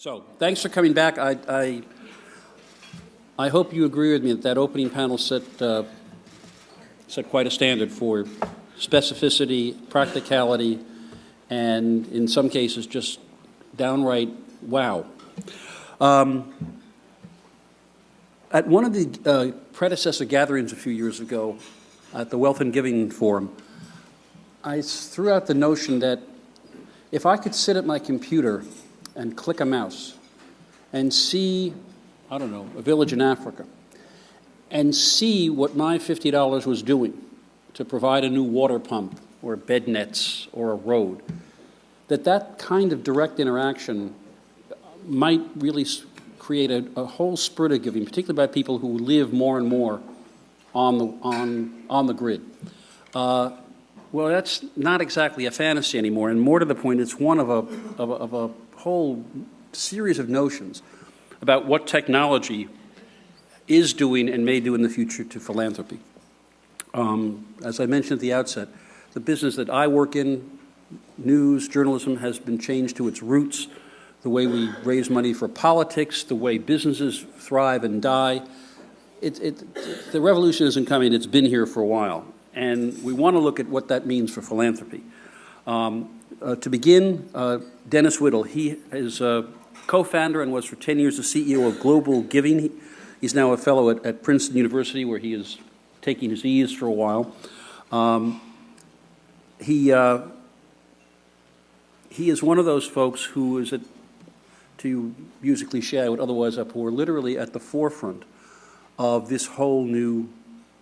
So, thanks for coming back. I hope you agree with me that opening panel set quite a standard for specificity, practicality, and in some cases just downright wow. At one of the predecessor gatherings a few years ago at the Wealth and Giving Forum, I threw out the notion that if I could sit at my computer and click a mouse and see, I don't know, a village in Africa, and see what my $50 was doing to provide a new water pump or bed nets or a road, that kind of direct interaction might really create a whole spirit of giving, particularly by people who live more and more on the grid. Well, that's not exactly a fantasy anymore, and more to the point, it's one of a whole series of notions about what technology is doing and may do in the future to philanthropy. As I mentioned at the outset, the business that I work in, news, journalism, has been changed to its roots, the way we raise money for politics, the way businesses thrive and die. The revolution isn't coming, it's been here for a while. And we want to look at what that means for philanthropy. To begin, Dennis Whittle, he is a co-founder and was for 10 years the CEO of Global Giving. He's now a fellow at Princeton University, where he is taking his ease for a while. He is one of those folks who is, to use a cliche I would otherwise abhor, literally at the forefront of this whole new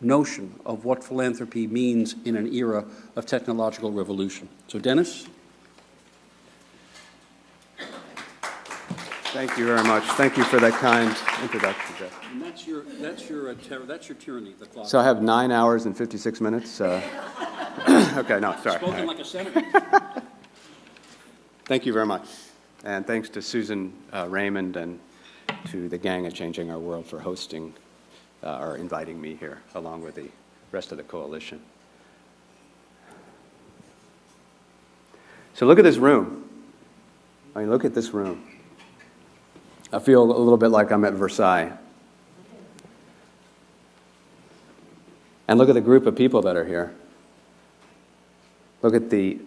notion of what philanthropy means in an era of technological revolution. So, Dennis? Thank you very much. Thank you for that kind introduction, Jeff. And that's your tyranny, the clock. So I have 9 hours and 56 minutes. Okay, no, sorry. Spoken like a senator. Thank you very much. And thanks to Susan Raymond and to the gang at Changing Our World for hosting or inviting me here, along with the rest of the coalition. So look at this room. I mean, look at this room. I feel a little bit like I'm at Versailles. And look at the group of people that are here. Look at the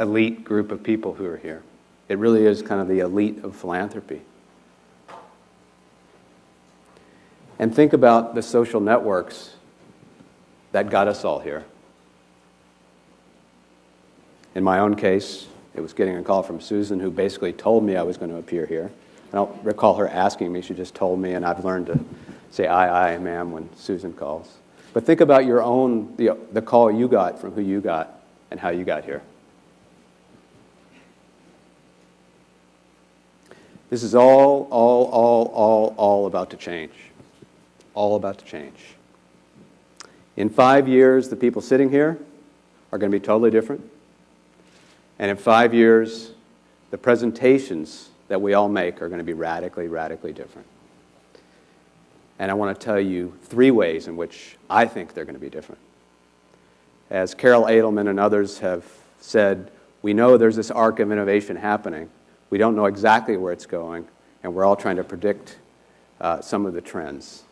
elite group of people who are here. It really is kind of the elite of philanthropy. And think about the social networks that got us all here. In my own case, it was getting a call from Susan, who basically told me I was going to appear here. I don't recall her asking me. She just told me, and I've learned to say aye, ma'am, when Susan calls. But think about your own, the call you got from who you got and how you got here. This is all about to change. All about to change. In 5 years, the people sitting here are going to be totally different. And in 5 years, the presentations that we all make are going to be radically, radically different. And I want to tell you 3 ways in which I think they're going to be different. As Carol Edelman and others have said, we know there's this arc of innovation happening. We don't know exactly where it's going, and we're all trying to predict some of the trends.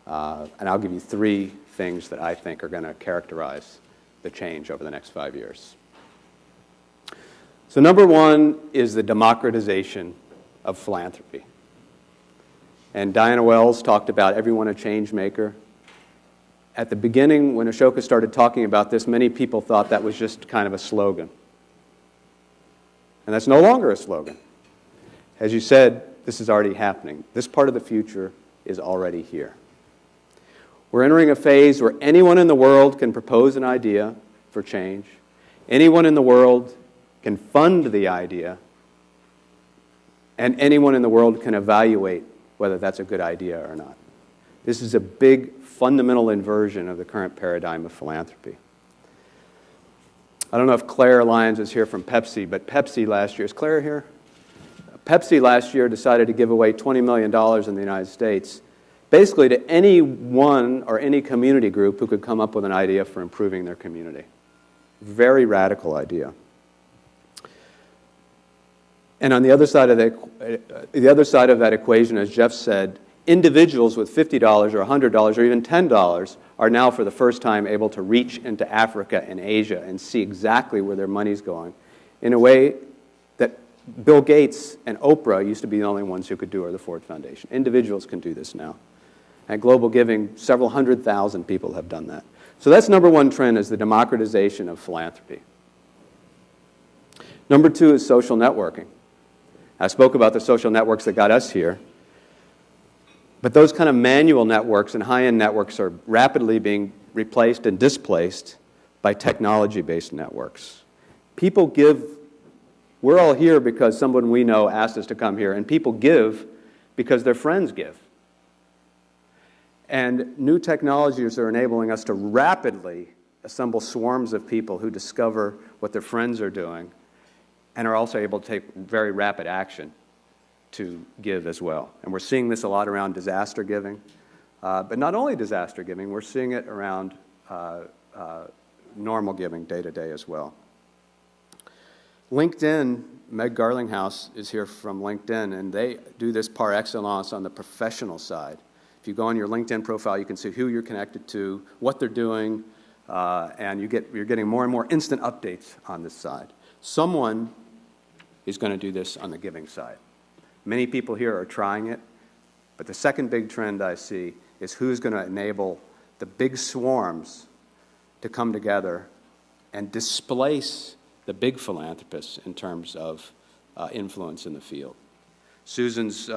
And I'll give you 3 things that I think are going to characterize the change over the next 5 years. So number 1 is the democratization of philanthropy. And Diana Wells talked about everyone a change maker. At the beginning, when Ashoka started talking about this, many people thought that was just kind of a slogan. And that's no longer a slogan. As you said, this is already happening. This part of the future is already here. We're entering a phase where anyone in the world can propose an idea for change. Anyone in the world can fund the idea. And anyone in the world can evaluate whether that's a good idea or not. This is a big fundamental inversion of the current paradigm of philanthropy. I don't know if Claire Lyons is here from Pepsi, but Pepsi last year, is Claire here? Pepsi last year decided to give away $20 million in the United States, basically to anyone or any community group who could come up with an idea for improving their community. Very radical idea. And on the other side of that equation, as Jeff said, individuals with $50 or $100 or even $10 are now for the first time able to reach into Africa and Asia and see exactly where their money's going in a way that Bill Gates and Oprah used to be the only ones who could do, or the Ford Foundation. Individuals can do this now. At Global Giving, several 100,000 people have done that. So that's number one trend, is the democratization of philanthropy. Number two is social networking. I spoke about the social networks that got us here. But those kind of manual networks and high-end networks are rapidly being replaced and displaced by technology-based networks. People give. We're all here because someone we know asked us to come here, and people give because their friends give. And new technologies are enabling us to rapidly assemble swarms of people who discover what their friends are doing and are also able to take very rapid action to give as well. And we're seeing this a lot around disaster giving. But not only disaster giving, we're seeing it around normal giving day to day as well. LinkedIn, Meg Garlinghouse is here from LinkedIn, and they do this par excellence on the professional side. If you go on your LinkedIn profile, you can see who you're connected to, what they're doing, and you're getting more and more instant updates on this side. Someone is going to do this on the giving side. Many people here are trying it, but the second big trend I see is who's going to enable the big swarms to come together and displace the big philanthropists in terms of influence in the field. Susan's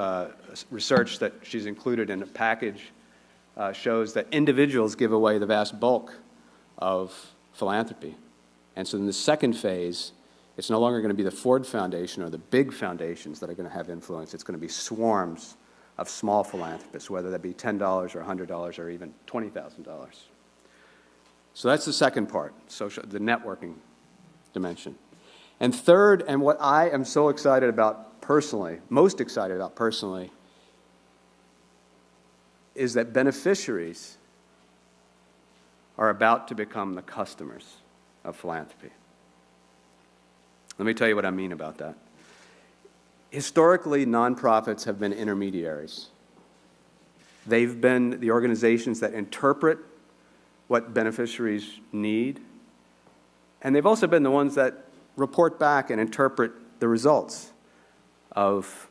research that she's included in a package shows that individuals give away the vast bulk of philanthropy. And so in the second phase, it's no longer going to be the Ford Foundation or the big foundations that are going to have influence. It's going to be swarms of small philanthropists, whether that be $10 or $100 or even $20,000. So that's the second part, the networking dimension. And third, and what I am so excited about personally, most excited about personally, is that beneficiaries are about to become the customers of philanthropy. Let me tell you what I mean about that. Historically, nonprofits have been intermediaries. They've been the organizations that interpret what beneficiaries need, and they've also been the ones that report back and interpret the results of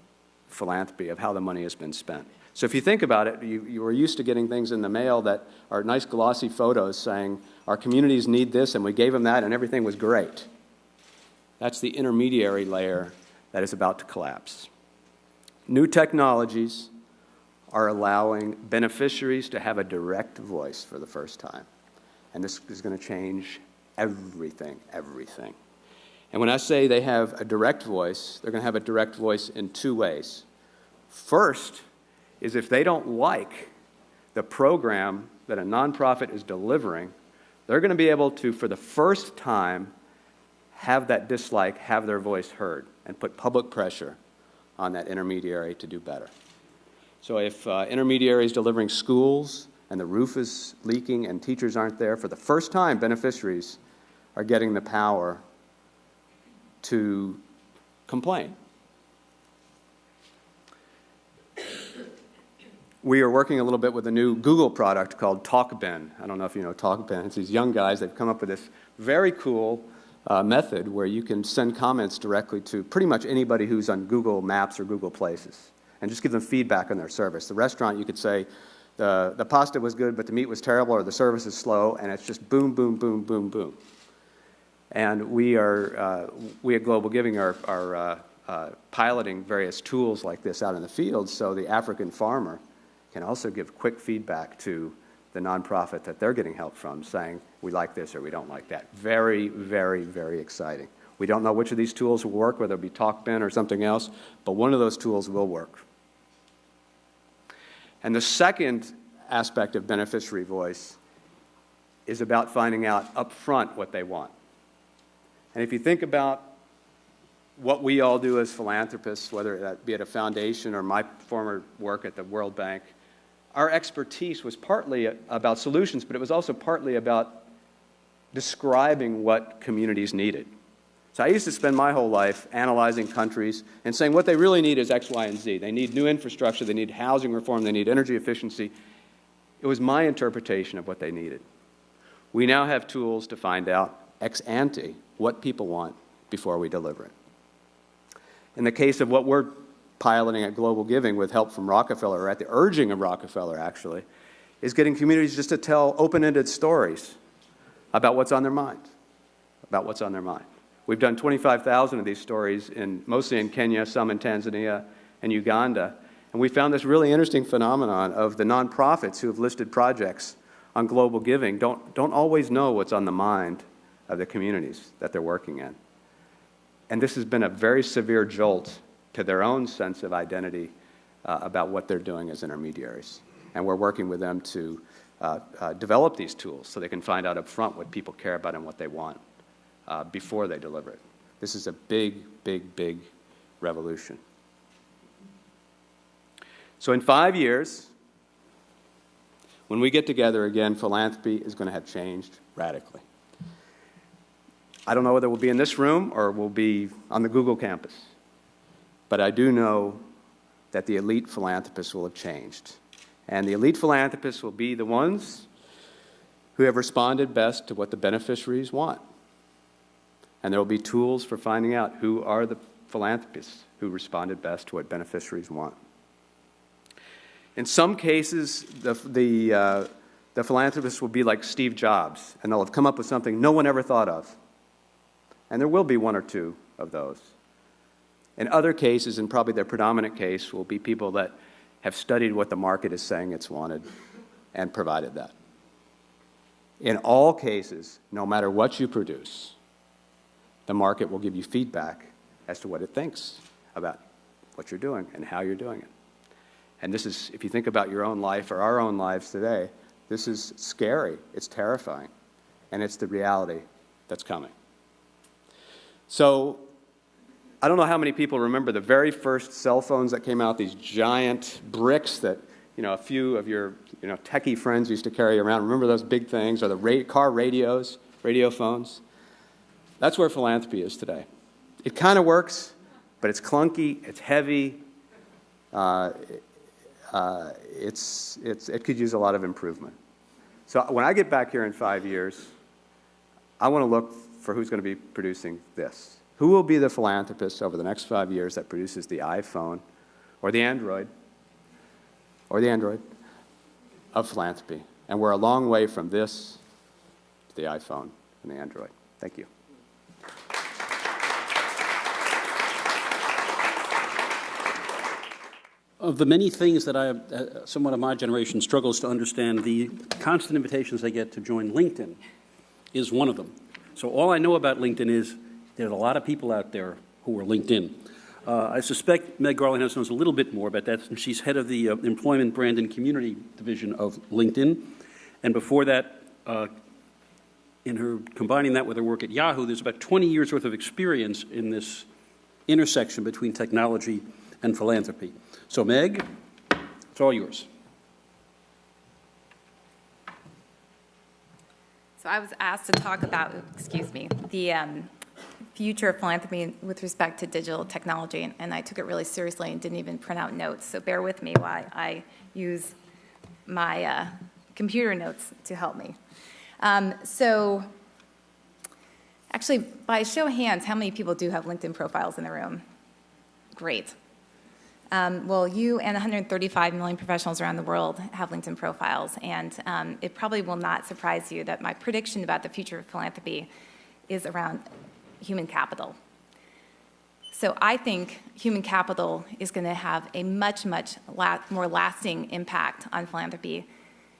philanthropy, of how the money has been spent. So if you think about it, you were used to getting things in the mail that are nice glossy photos saying, our communities need this, and we gave them that, and everything was great. That's the intermediary layer that is about to collapse. New technologies are allowing beneficiaries to have a direct voice for the first time. And this is going to change everything. And when I say they have a direct voice, they're going to have a direct voice in two ways. First is if they don't like the program that a nonprofit is delivering, they're going to be able to, for the first time, have that dislike, have their voice heard, and put public pressure on that intermediary to do better. So if intermediary is delivering schools and the roof is leaking and teachers aren't there, for the first time, beneficiaries are getting the power to complain. We are working a little bit with a new Google product called TalkBen. I don't know if you know TalkBen. It's these young guys. They've come up with this very cool method where you can send comments directly to pretty much anybody who's on Google Maps or Google Places and just give them feedback on their service. The restaurant, you could say, the pasta was good, but the meat was terrible, or the service is slow, and it's just boom, boom, boom, boom, boom. And we at Global Giving are piloting various tools like this out in the field so the African farmer can also give quick feedback to the nonprofit that they're getting help from, saying, we like this or we don't like that. Very, very, very exciting. We don't know which of these tools will work, whether it be TalkBen or something else, but one of those tools will work. And the second aspect of beneficiary voice is about finding out up front what they want. And if you think about what we all do as philanthropists, whether that be at a foundation or my former work at the World Bank, our expertise was partly about solutions, but it was also partly about describing what communities needed. So I used to spend my whole life analyzing countries and saying what they really need is X, Y, and Z. They need new infrastructure, they need housing reform, they need energy efficiency. It was my interpretation of what they needed. We now have tools to find out ex ante what people want before we deliver it. In the case of what we're piloting at Global Giving with help from Rockefeller, or at the urging of Rockefeller actually, is getting communities just to tell open-ended stories about what's on their mind, We've done 25,000 of these stories, mostly in Kenya, some in Tanzania and Uganda, and we found this really interesting phenomenon of the nonprofits who have listed projects on Global Giving don't always know what's on the mind of the communities that they're working in. And this has been a very severe jolt to their own sense of identity about what they're doing as intermediaries. And we're working with them to develop these tools so they can find out up front what people care about and what they want before they deliver it. This is a big, big, big revolution. So in 5 years, when we get together again, philanthropy is going to have changed radically. I don't know whether we'll be in this room or we'll be on the Google campus, but I do know that the elite philanthropists will have changed. And the elite philanthropists will be the ones who have responded best to what the beneficiaries want. And there will be tools for finding out who are the philanthropists who responded best to what beneficiaries want. In some cases, the philanthropists will be like Steve Jobs, and they'll have come up with something no one ever thought of. And there will be one or two of those. In other cases, and probably their predominant case, will be people that have studied what the market is saying it's wanted and provided that. In all cases, no matter what you produce, the market will give you feedback as to what it thinks about what you're doing and how you're doing it. And this is, if you think about your own life or our own lives today, this is scary, it's terrifying, and it's the reality that's coming. So, I don't know how many people remember the very first cell phones that came out, these giant bricks that, a few of your, techie friends used to carry around. Remember those big things, or the car radios, radio phones? That's where philanthropy is today. It kind of works, but it's clunky, it's heavy, it could use a lot of improvement. So when I get back here in 5 years, I want to look for who's going to be producing this. Who will be the philanthropist over the next 5 years that produces the iPhone or the Android of philanthropy? And we're a long way from this to the iPhone and the Android. Thank you. Of the many things that someone of my generation struggles to understand, the constant invitations they get to join LinkedIn is one of them. So all I know about LinkedIn is there's a lot of people out there who are LinkedIn. I suspect Meg Garlinghouse knows a little bit more about that. She's head of the Employment, Brand, and Community division of LinkedIn. And before that, in her combining that with her work at Yahoo, there's about 20 years' worth of experience in this intersection between technology and philanthropy. So, Meg, it's all yours. So I was asked to talk about, the future of philanthropy with respect to digital technology, and I took it really seriously and didn't even print out notes. So bear with me while I use my computer notes to help me. So actually, by a show of hands, how many people do have LinkedIn profiles in the room? Great. Well, you and 135 million professionals around the world have LinkedIn profiles, and it probably will not surprise you that my prediction about the future of philanthropy is around human capital. So I think human capital is going to have a much, much more lasting impact on philanthropy,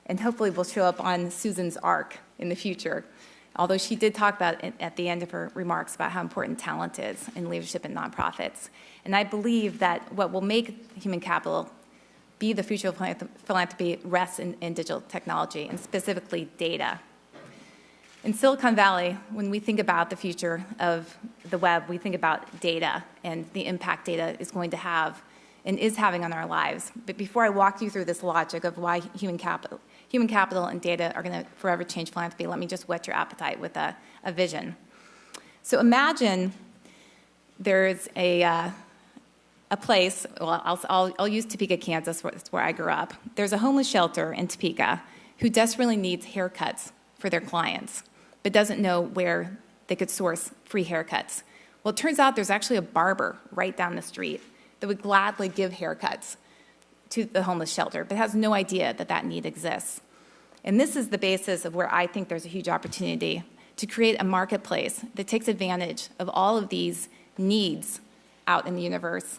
and hopefully will show up on Susan's arc in the future, although she did talk about it at the end of her remarks about how important talent is in leadership in nonprofits. And I believe that what will make human capital be the future of philanthropy rests in digital technology, and specifically data. In Silicon Valley, when we think about the future of the web, we think about data and the impact data is going to have and is having on our lives. But before I walk you through this logic of why human capital and data are going to forever change philanthropy, let me just whet your appetite with a vision. So imagine there's a place, well, I'll use Topeka, Kansas, that's where I grew up. There's a homeless shelter in Topeka who desperately needs haircuts for their clients, but doesn't know where they could source free haircuts. Well, it turns out there's actually a barber right down the street that would gladly give haircuts to the homeless shelter, but has no idea that that need exists. And this is the basis of where I think there's a huge opportunity to create a marketplace that takes advantage of all of these needs out in the universe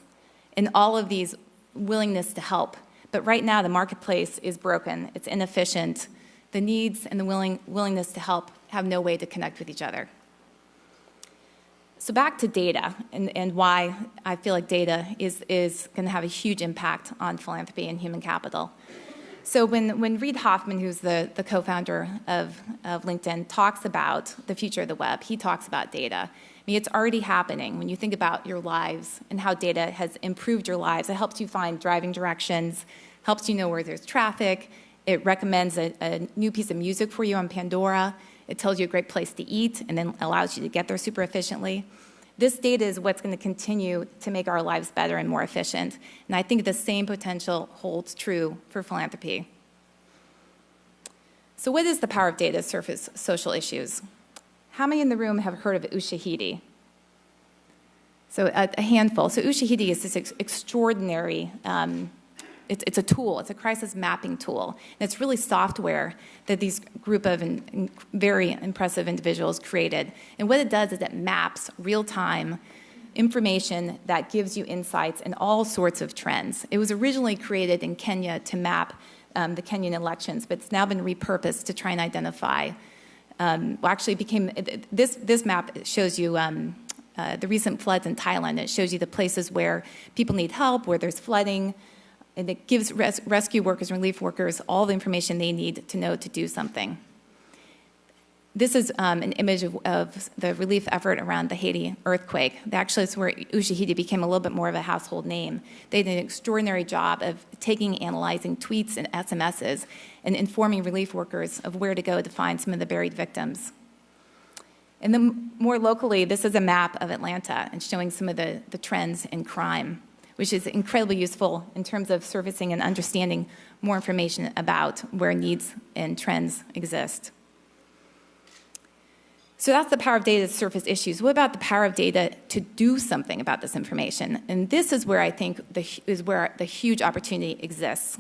and all of these willingness to help. But right now, the marketplace is broken. It's inefficient. The needs and the willingness to help have no way to connect with each other. So back to data and why I feel like data is going to have a huge impact on philanthropy and human capital. So when Reid Hoffman, who's the co-founder of LinkedIn, talks about the future of the web, he talks about data. I mean, it's already happening. When you think about your lives and how data has improved your lives, it helps you find driving directions, helps you know where there's traffic. It recommends a new piece of music for you on Pandora. It tells you a great place to eat and then allows you to get there super efficiently. This data is what's going to continue to make our lives better and more efficient. And I think the same potential holds true for philanthropy. So what is the power of data to surface social issues? How many in the room have heard of Ushahidi? So a handful. So Ushahidi is this extraordinary it's a tool. It's a crisis mapping tool. And it's really software that these group of very impressive individuals created. And what it does is it maps real-time information that gives you insights in all sorts of trends. It was originally created in Kenya to map the Kenyan elections, but it's now been repurposed to try and identify. This map shows you the recent floods in Thailand. It shows you the places where people need help, where there's flooding, and it gives rescue workers and relief workers all the information they need to know to do something. This is an image of the relief effort around the Haiti earthquake. Actually, it's where Ushahidi became a little bit more of a household name. They did an extraordinary job of analyzing tweets and SMSs and informing relief workers of where to go to find some of the buried victims. And then more locally, this is a map of Atlanta and showing some of the trends in crime, which is incredibly useful in terms of surfacing and understanding more information about where needs and trends exist. So that's the power of data to surface issues. What about the power of data to do something about this information? And this is where I think is where the huge opportunity exists.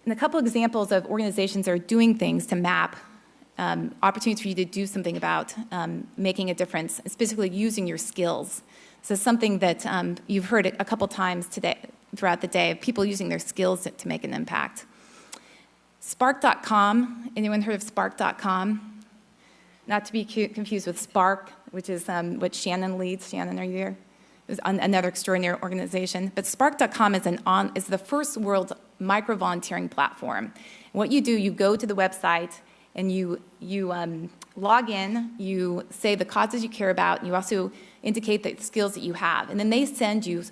And a couple examples of organizations that are doing things to map opportunities for you to do something about making a difference, specifically using your skills. So something that you've heard a couple times today, throughout the day, of people using their skills to make an impact. Spark.com, anyone heard of Spark.com? Not to be confused with Spark, which is what Shannon leads. Shannon, are you here? It was another extraordinary organization. But Spark.com is the first world micro-volunteering platform. What you do, you go to the website and you log in, you say the causes you care about, and you also indicate the skills that you have. And then they send you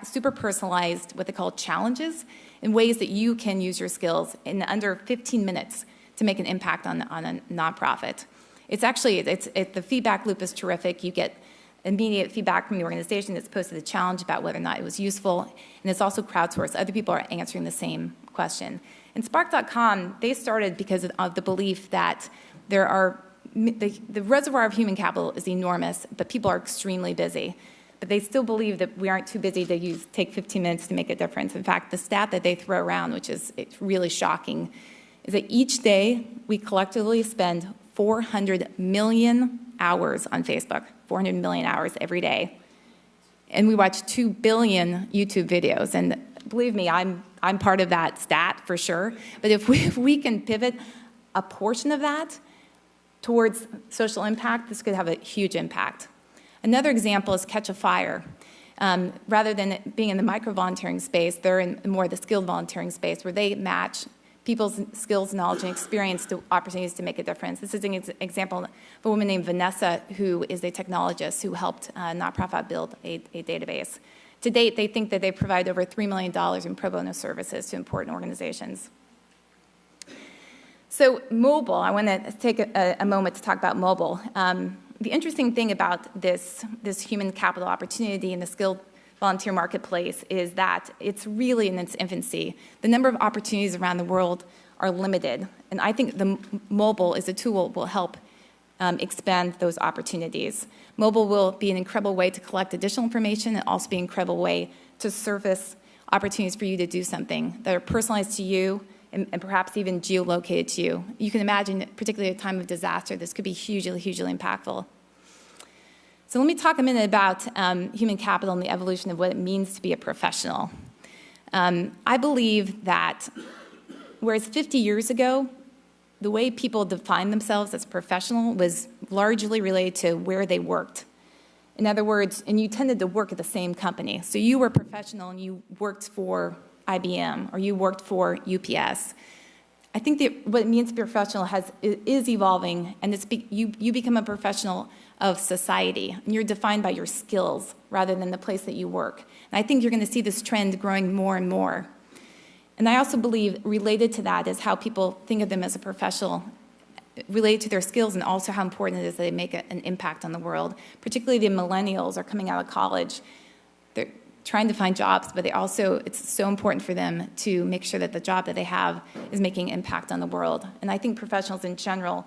super personalized, what they call challenges, in ways that you can use your skills in under 15 minutes to make an impact on a nonprofit. The feedback loop is terrific. You get immediate feedback from the organization that's posted a challenge about whether or not it was useful, and it's also crowdsourced. Other people are answering the same question. And Spark.com, they started because of the belief that the reservoir of human capital is enormous, but people are extremely busy. But they still believe that we aren't too busy to take 15 minutes to make a difference. In fact, the stat that they throw around, which is really shocking, is that each day we collectively spend 400 million hours on Facebook, 400 million hours every day. And we watch 2 billion YouTube videos. And believe me, I'm part of that stat for sure. But if we can pivot a portion of that towards social impact, this could have a huge impact. Another example is Catch a Fire. Rather than being in the micro-volunteering space, they're in more the skilled volunteering space where they match people's skills, knowledge, and experience to opportunities to make a difference. This is an example of a woman named Vanessa, who is a technologist who helped a nonprofit build a database. To date, they think that they provide over $3 million in pro bono services to important organizations. So mobile, I want to take a moment to talk about mobile. the interesting thing about this human capital opportunity in the skilled volunteer marketplace is that it's really in its infancy. The number of opportunities around the world are limited, and I think the mobile is a tool that will help expand those opportunities. Mobile will be an incredible way to collect additional information and also be an incredible way to surface opportunities for you to do something that are personalized to you and perhaps even geolocated to you. You can imagine, particularly at a time of disaster, this could be hugely, hugely impactful. So let me talk a minute about human capital and the evolution of what it means to be a professional. I believe that whereas 50 years ago, the way people defined themselves as professional was largely related to where they worked. In other words, and you tended to work at the same company. So you were professional and you worked for IBM or you worked for UPS. I think that what it means to be a professional is evolving, and you become a professional of society, and you're defined by your skills rather than the place that you work. And I think you're going to see this trend growing more and more. And I also believe related to that is how people think of them as a professional, related to their skills, and also how important it is that they make an impact on the world. Particularly the millennials are coming out of college. They're trying to find jobs, but it's so important for them to make sure that the job that they have is making impact on the world. And I think professionals in general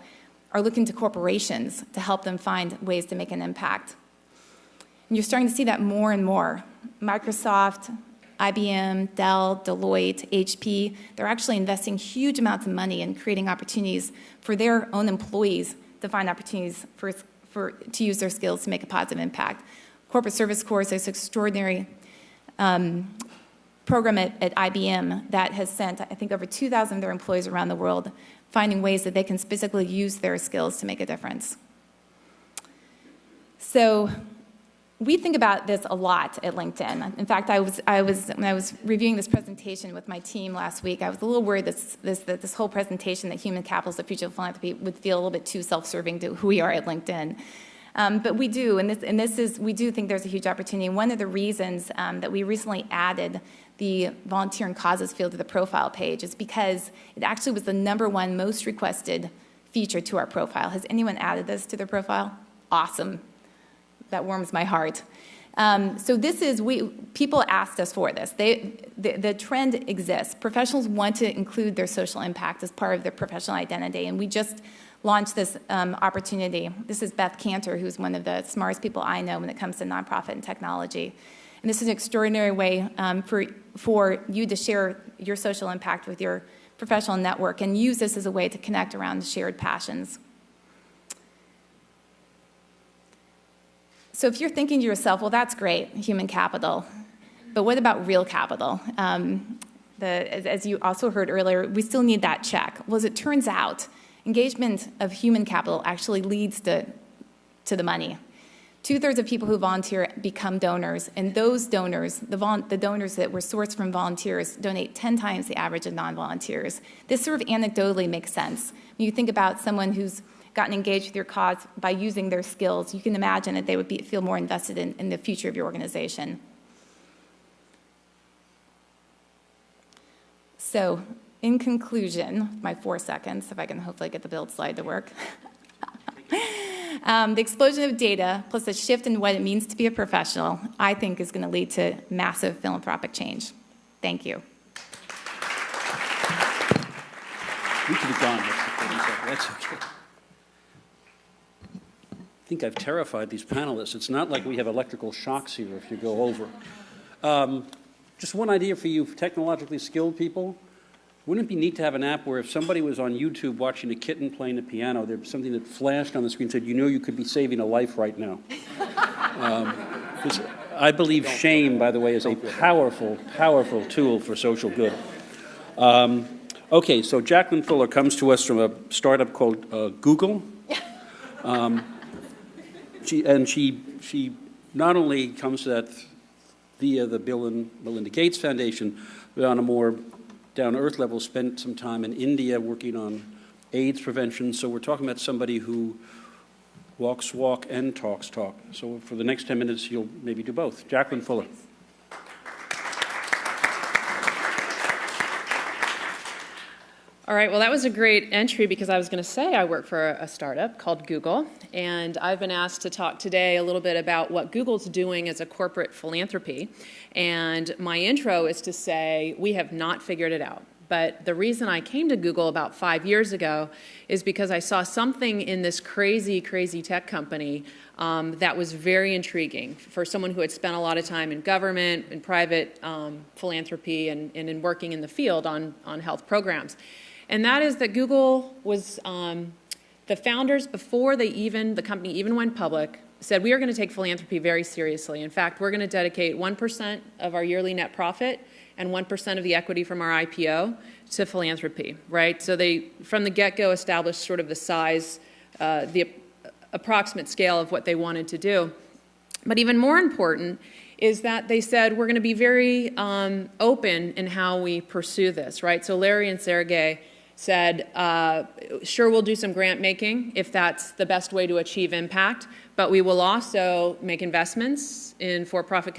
are looking to corporations to help them find ways to make an impact. And you're starting to see that more and more. Microsoft, IBM, Dell, Deloitte, HP, they're actually investing huge amounts of money in creating opportunities for their own employees to find opportunities to use their skills to make a positive impact. Corporate Service Corps is this extraordinary program at IBM that has sent, I think, over 2,000 of their employees around the world, finding ways that they can specifically use their skills to make a difference. So we think about this a lot at LinkedIn. In fact, when I was reviewing this presentation with my team last week, I was a little worried that this whole presentation, that human capital is the future of philanthropy, would feel a little bit too self-serving to who we are at LinkedIn. But we do, we do think there's a huge opportunity. And one of the reasons that we recently added the volunteer and causes field to the profile page is because it actually was the #1 most requested feature to our profile. Has anyone added this to their profile? Awesome. That warms my heart. So people asked us for this. The trend exists. Professionals want to include their social impact as part of their professional identity, and we just launched this opportunity. This is Beth Cantor, who's one of the smartest people I know when it comes to nonprofit and technology. And this is an extraordinary way for you to share your social impact with your professional network and use this as a way to connect around shared passions. So if you're thinking to yourself, well, that's great, human capital, but what about real capital? As you also heard earlier, we still need that check. Well, as it turns out, engagement of human capital actually leads to the money. 2/3 of people who volunteer become donors, and those donors, the donors that were sourced from volunteers, donate 10 times the average of non-volunteers. This sort of anecdotally makes sense. When you think about someone who's gotten engaged with your cause by using their skills, you can imagine that they would feel more invested in the future of your organization. So, in conclusion, my 4 seconds, if I can hopefully get the build slide to work. The explosion of data plus a shift in what it means to be a professional, I think, is going to lead to massive philanthropic change. Thank you. We could have gone. That's okay. I think I've terrified these panelists. It's not like we have electrical shocks here if you go over. Just one idea for you technologically skilled people. Wouldn't it be neat to have an app where if somebody was on YouTube watching a kitten playing the piano, there'd be something that flashed on the screen and said, you know you could be saving a life right now. I believe shame, by the way, is a powerful, powerful tool for social good. Okay, so Jacquelline Fuller comes to us from a startup called Google. She not only comes to that via the Bill and Melinda Gates Foundation, but on a more down-to-earth level, spent some time in India working on AIDS prevention. So we're talking about somebody who walks walk and talks talk. So for the next 10 minutes, you'll maybe do both. Jacquelline Fuller. All right, well, that was a great entry because I was going to say I work for a startup called Google, and I've been asked to talk today a little bit about what Google's doing as a corporate philanthropy. And my intro is to say we have not figured it out. But the reason I came to Google about 5 years ago is because I saw something in this crazy, crazy tech company that was very intriguing for someone who had spent a lot of time in government, in private philanthropy, and in working in the field on health programs. And that is that Google was, the founders, before the company even went public, said we are going to take philanthropy very seriously. In fact, we're going to dedicate 1% of our yearly net profit and 1% of the equity from our IPO to philanthropy, right? So they, from the get-go, established sort of the size, the approximate scale of what they wanted to do. But even more important is that they said we're going to be very open in how we pursue this, right? So Larry and Sergey said, sure, we'll do some grant making if that's the best way to achieve impact, but we will also make investments in for-profit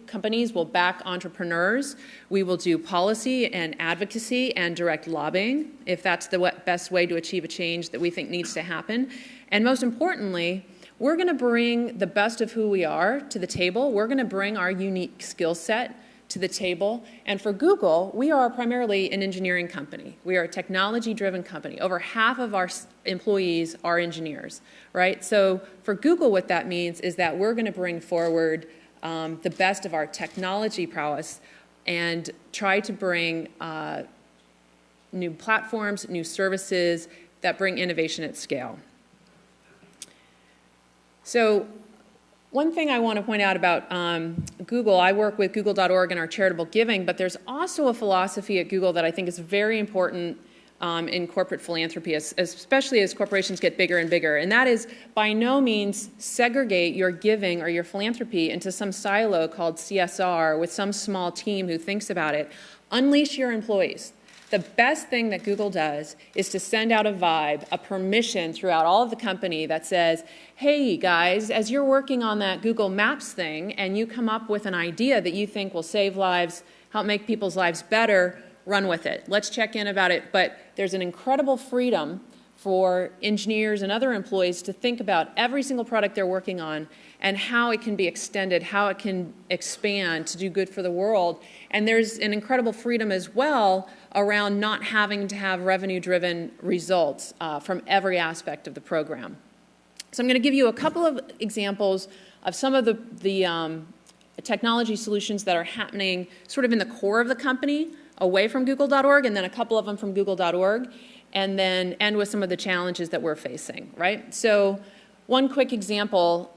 companies. We'll back entrepreneurs. We will do policy and advocacy and direct lobbying if that's the best way to achieve a change that we think needs to happen. And most importantly, we're going to bring the best of who we are to the table. We're going to bring our unique skill set to the table. And for Google, we are primarily an engineering company. We are a technology-driven company. Over half of our employees are engineers, right? So for Google, what that means is that we're going to bring forward the best of our technology prowess and try to bring new platforms, new services that bring innovation at scale. So one thing I want to point out about Google, I work with Google.org and our charitable giving, but there's also a philosophy at Google that I think is very important in corporate philanthropy, especially as corporations get bigger and bigger. And that is by no means segregate your giving or your philanthropy into some silo called CSR with some small team who thinks about it. Unleash your employees. The best thing that Google does is to send out a vibe, a permission throughout all of the company that says, hey guys, as you're working on that Google Maps thing and you come up with an idea that you think will save lives, help make people's lives better, run with it. Let's check in about it. But there's an incredible freedom for engineers and other employees to think about every single product they're working on and how it can be extended, how it can expand to do good for the world. And there's an incredible freedom as well around not having to have revenue-driven results from every aspect of the program. So I'm going to give you a couple of examples of some of the technology solutions that are happening sort of in the core of the company, away from Google.org, and then a couple of them from Google.org, and then end with some of the challenges that we're facing, right? So one quick example,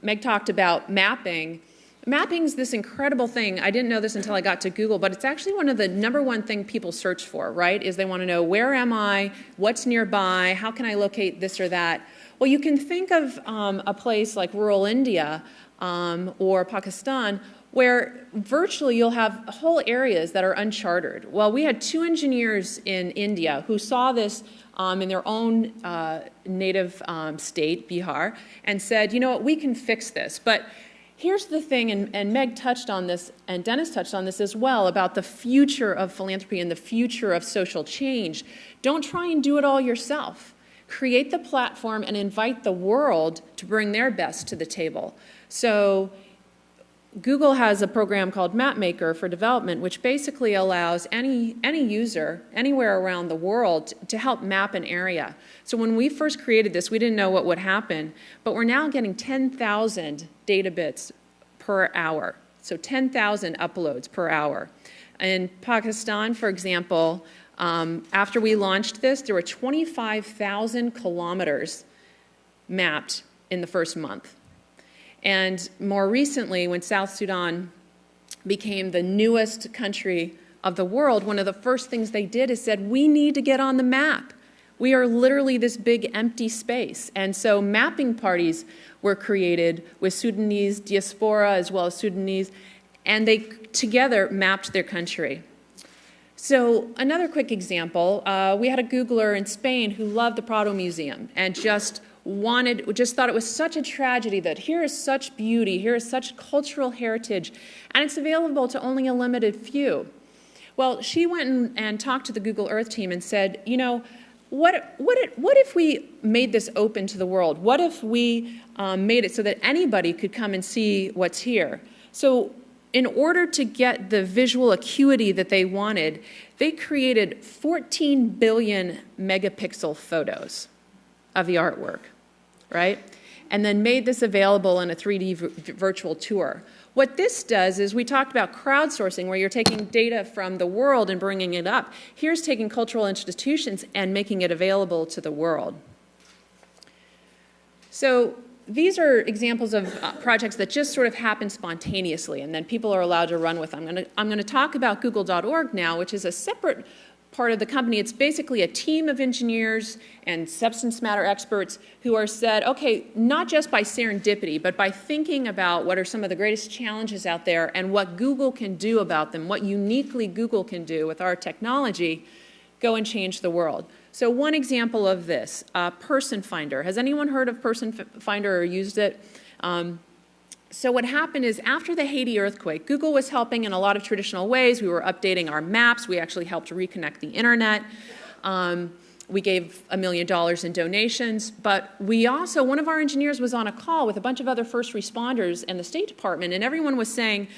Meg talked about mapping. Mapping's this incredible thing. I didn't know this until I got to Google, but it's actually one of the #1 thing people search for, right? Is they want to know, where am I? What's nearby? How can I locate this or that? Well, you can think of a place like rural India or Pakistan where virtually you'll have whole areas that are uncharted. Well, we had 2 engineers in India who saw this in their own native state, Bihar, and said, you know what, we can fix this. But here's the thing, and Meg touched on this, and Dennis touched on this as well, about the future of philanthropy and the future of social change. Don't try and do it all yourself. Create the platform and invite the world to bring their best to the table. So Google has a program called MapMaker for development, which basically allows any user anywhere around the world to help map an area. So when we first created this, we didn't know what would happen, but we're now getting 10,000 data bits per hour. So 10,000 uploads per hour. In Pakistan, for example, after we launched this, there were 25,000 kilometers mapped in the first month. And more recently, when South Sudan became the newest country of the world, one of the first things they did is said, we need to get on the map. We are literally this big empty space. And so mapping parties were created with Sudanese diaspora as well as Sudanese, and they together mapped their country. So another quick example, we had a Googler in Spain who loved the Prado Museum and just thought it was such a tragedy that here is such beauty, here is such cultural heritage, and it's available to only a limited few. Well, she went and talked to the Google Earth team and said, you know, what if we made this open to the world? What if we made it so that anybody could come and see what's here? So in order to get the visual acuity that they wanted, they created 14 billion megapixel photos of the artwork, right? And then made this available in a 3D virtual tour. What this does is, we talked about crowdsourcing, where you're taking data from the world and bringing it up. Here's taking cultural institutions and making it available to the world. So these are examples of projects that just sort of happen spontaneously, and then people are allowed to run with them. I'm going to talk about Google.org now, which is a separate part of the company. It's basically a team of engineers and substance matter experts who are said, okay, not just by serendipity, but by thinking about what are some of the greatest challenges out there and what Google can do about them, what uniquely Google can do with our technology, go and change the world. So one example of this, Person Finder. Has anyone heard of Person Finder or used it? So what happened is, after the Haiti earthquake, Google was helping in a lot of traditional ways. We were updating our maps. We actually helped reconnect the internet. We gave $1 million in donations. But we also, one of our engineers was on a call with a bunch of other first responders and the State Department, and everyone was saying,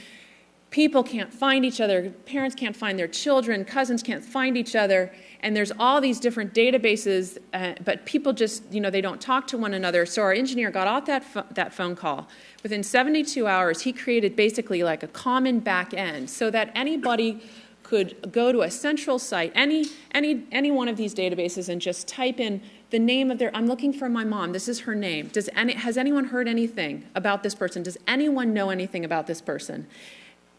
people can't find each other, parents can't find their children, cousins can't find each other, and there's all these different databases, but people just, you know, they don't talk to one another. So our engineer got off that phone call. Within 72 hours, he created basically like a common back end so that anybody could go to a central site, any one of these databases, and just type in the name of their, I'm looking for my mom, this is her name. Has anyone heard anything about this person? Does anyone know anything about this person?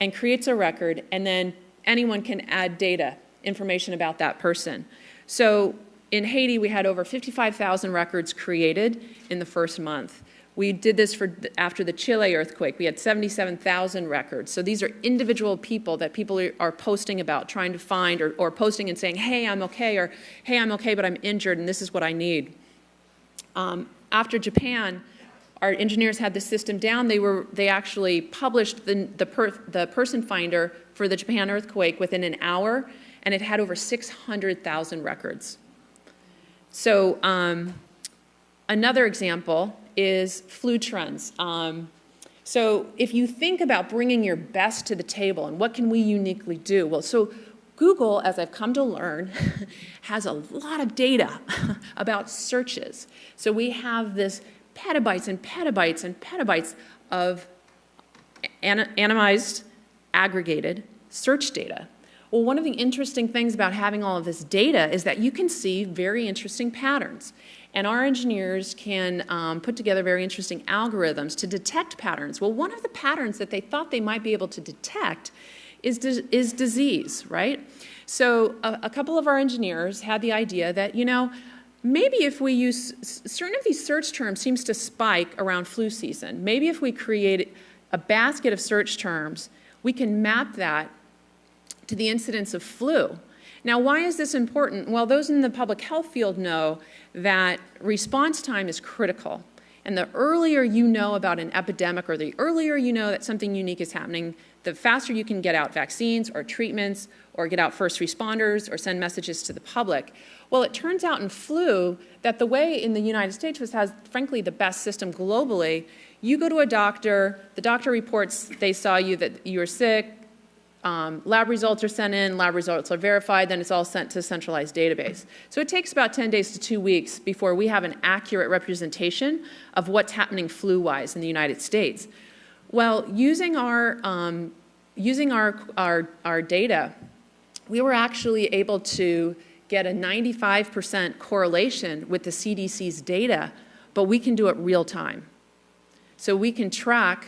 And creates a record, and then anyone can add data, information about that person. So in Haiti, we had over 55,000 records created in the first month. We did this after the Chile earthquake. We had 77,000 records. So these are individual people that people are posting about, trying to find, or posting and saying, hey, I'm okay, or hey, I'm okay, but I'm injured, and this is what I need. After Japan, our engineers had the system down. They actually published the Person Finder for the Japan earthquake within an hour, and it had over 600,000 records. So another example is flu trends. So if you think about bringing your best to the table and what can we uniquely do, well, so Google, as I've come to learn, has a lot of data about searches. So we have this petabytes and petabytes and petabytes of anonymized, aggregated search data. Well, one of the interesting things about having all of this data is that you can see very interesting patterns. And our engineers can put together very interesting algorithms to detect patterns. Well, one of the patterns that they thought they might be able to detect is disease, right? So a couple of our engineers had the idea that, you know, maybe if we use, certain of these search terms seems to spike around flu season. Maybe if we create a basket of search terms, we can map that to the incidence of flu. Now, why is this important? Well, those in the public health field know that response time is critical. And the earlier you know about an epidemic, or the earlier you know that something unique is happening, the faster you can get out vaccines or treatments, or get out first responders, or send messages to the public. Well, it turns out in flu that the way in the United States, which has, frankly, the best system globally, you go to a doctor, the doctor reports they saw you, that you were sick, lab results are sent in, lab results are verified, then it's all sent to a centralized database. So it takes about 10 days to 2 weeks before we have an accurate representation of what's happening flu-wise in the United States. Well, using our data, we were actually able to get a 95% correlation with the CDC's data, but we can do it real time. So we can track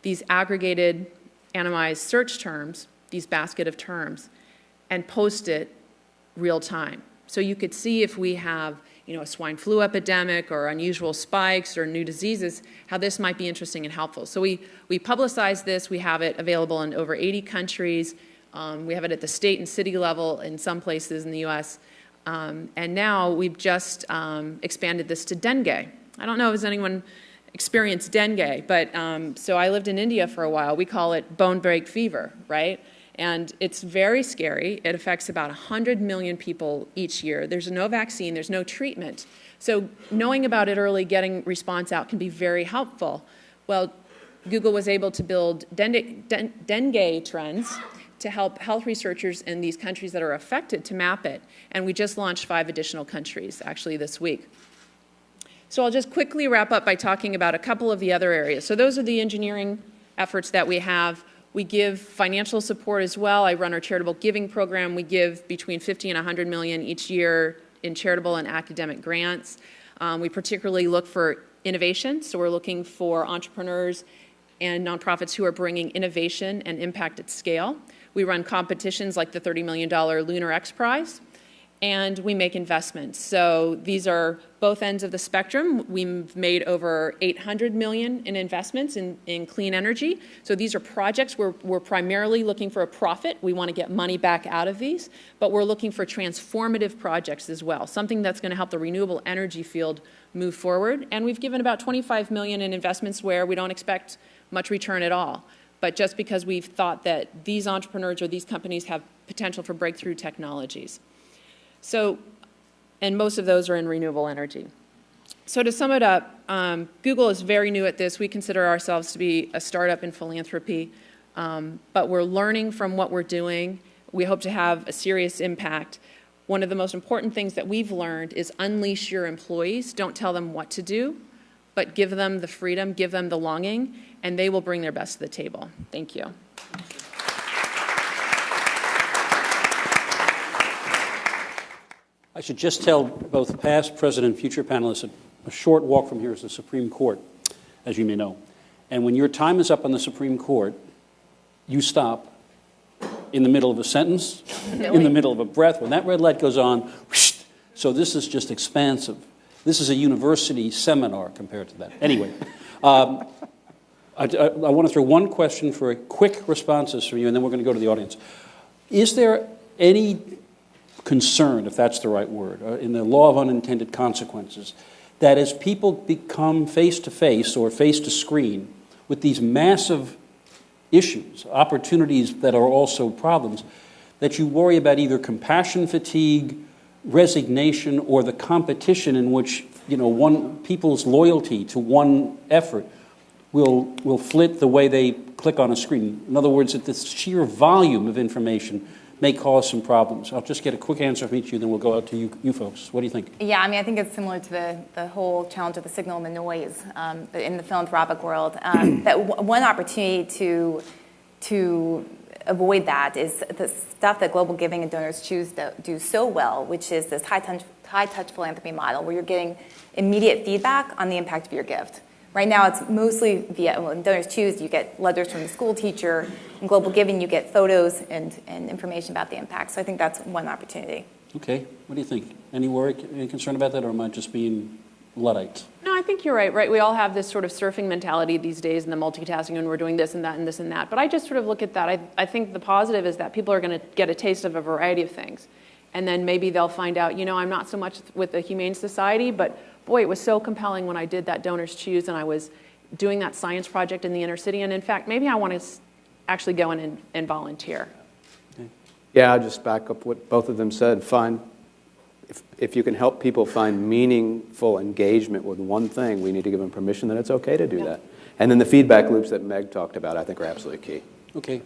these aggregated, anonymized search terms, these basket of terms, and post it real time. So you could see if we have, you know, a swine flu epidemic or unusual spikes or new diseases, how this might be interesting and helpful. So we publicize this. We have it available in over 80 countries. We have it at the state and city level in some places in the U.S. And now we've just expanded this to dengue. I don't know if anyone experienced dengue, but so I lived in India for a while. We call it bone break fever, right? And it's very scary. It affects about 100 million people each year. There's no vaccine, there's no treatment. So knowing about it early, getting response out can be very helpful. Well, Google was able to build dengue trends to help health researchers in these countries that are affected to map it. And we just launched 5 additional countries, actually, this week. So I'll just quickly wrap up by talking about a couple of the other areas. So those are the engineering efforts that we have. We give financial support as well. I run our charitable giving program. We give between 50 and 100 million each year in charitable and academic grants. We particularly look for innovation. So we're looking for entrepreneurs and nonprofits who are bringing innovation and impact at scale. We run competitions like the $30 million Lunar X Prize, and we make investments. So these are both ends of the spectrum. We've made over 800 million in investments in clean energy. So these are projects where we're primarily looking for a profit. We want to get money back out of these, but we're looking for transformative projects as well, something that's going to help the renewable energy field move forward. And we've given about 25 million in investments where we don't expect much return at all. But just because we've thought that these entrepreneurs or these companies have potential for breakthrough technologies. So, and most of those are in renewable energy. So to sum it up, Google is very new at this. We consider ourselves to be a startup in philanthropy, but we're learning from what we're doing. We hope to have a serious impact. One of the most important things that we've learned is unleash your employees. Don't tell them what to do, but give them the freedom, give them the longing, and they will bring their best to the table. Thank you. I should just tell both past, present, and future panelists that a short walk from here is the Supreme Court, as you may know. And when your time is up on the Supreme Court, you stop in the middle of a sentence, in the middle of a breath. When that red light goes on, whoosh, so this is just expansive. This is a university seminar compared to that. Anyway, I want to throw one question for quick responses from you, and then we're going to go to the audience. Is there any concern, if that's the right word, in the law of unintended consequences, that as people become face-to-face or face-to-screen with these massive issues, opportunities that are also problems, that you worry about either compassion fatigue, resignation, or the competition in which people's loyalty to one effort will flit the way they click on a screen? In other words, that the sheer volume of information may cause some problems. I'll just get a quick answer from each of you, then we'll go out to you folks. What do you think? Yeah, I mean, I think it's similar to the whole challenge of the signal and the noise in the philanthropic world. That one opportunity to avoid that is the stuff that global giving and donors choose to do so well, which is this high-touch philanthropy model where you're getting immediate feedback on the impact of your gift. Right now, it's mostly when donors choose, you get letters from the school teacher. In global giving, you get photos and information about the impact. So I think that's one opportunity. Okay. What do you think? Any worry, any concern about that, or am I just being Luddite? No, I think you're right? We all have this sort of surfing mentality these days and the multitasking, and we're doing this and that and this and that. But I just sort of look at that. I think the positive is that people are going to get a taste of a variety of things. And then maybe they'll find out, I'm not so much with the Humane Society, but boy, it was so compelling when I did that Donors Choose and I was doing that science project in the inner city. And in fact, maybe I want to actually go in and volunteer. Okay. Yeah, I'll just back up what both of them said. If you can help people find meaningful engagement with one thing, we need to give them permission that it's okay to do that. And then the feedback loops that Meg talked about, I think, are absolutely key. Okay.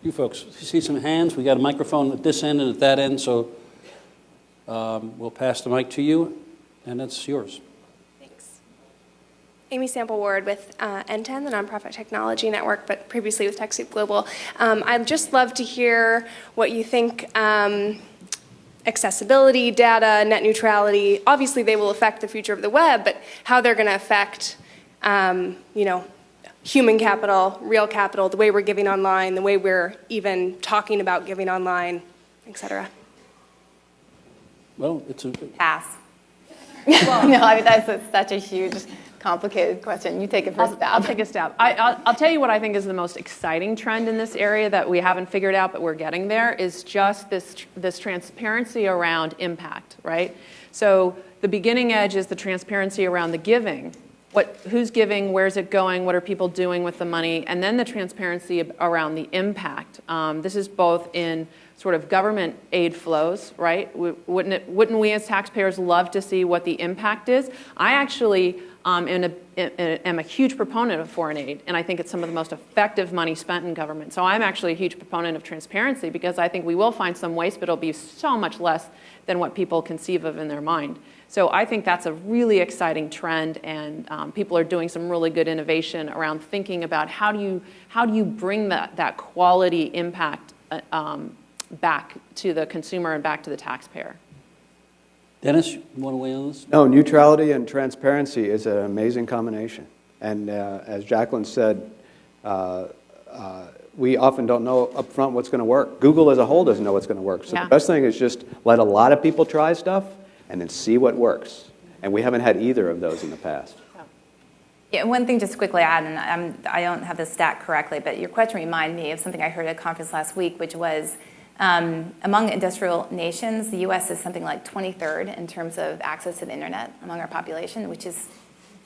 You folks, you see some hands? We got a microphone at this end and at that end, so we'll pass the mic to you, and it's yours. Thanks. Amy Sample Ward with NTEN, the Nonprofit Technology Network, but previously with TechSoup Global. I'd just love to hear what you think accessibility, data, net neutrality, obviously they will affect the future of the web, but how they're going to affect, human capital, real capital, the way we're giving online, the way we're even talking about giving online, et cetera. Well, it's a... Pass. Well, no, I mean, that's such a huge, complicated question. You take it first stab. I'll take a stab. I'll tell you what I think is the most exciting trend in this area that we haven't figured out, but we're getting there, is just this transparency around impact, right? So the beginning edge is the transparency around the giving. who's giving, where's it going, what are people doing with the money, and then the transparency around the impact. This is both in sort of government aid flows, right? Wouldn't we as taxpayers love to see what the impact is? I actually am a huge proponent of foreign aid, and I think it's some of the most effective money spent in government. So I'm actually a huge proponent of transparency because I think we will find some waste, but it'll be so much less than what people conceive of in their mind. So I think that's a really exciting trend, and people are doing some really good innovation around thinking about how do you bring that quality impact back to the consumer and back to the taxpayer. Dennis, you want to weigh on this? No, neutrality and transparency is an amazing combination. And as Jacqueline said, we often don't know up front what's going to work. Google as a whole doesn't know what's going to work. So Yeah. the best thing is just let a lot of people try stuff and then see what works. And we haven't had either of those in the past. Yeah, one thing just to quickly add, and I don't have the stat correctly, but your question reminded me of something I heard at a conference last week, which was among industrial nations, the U.S. is something like 23rd in terms of access to the internet among our population, which is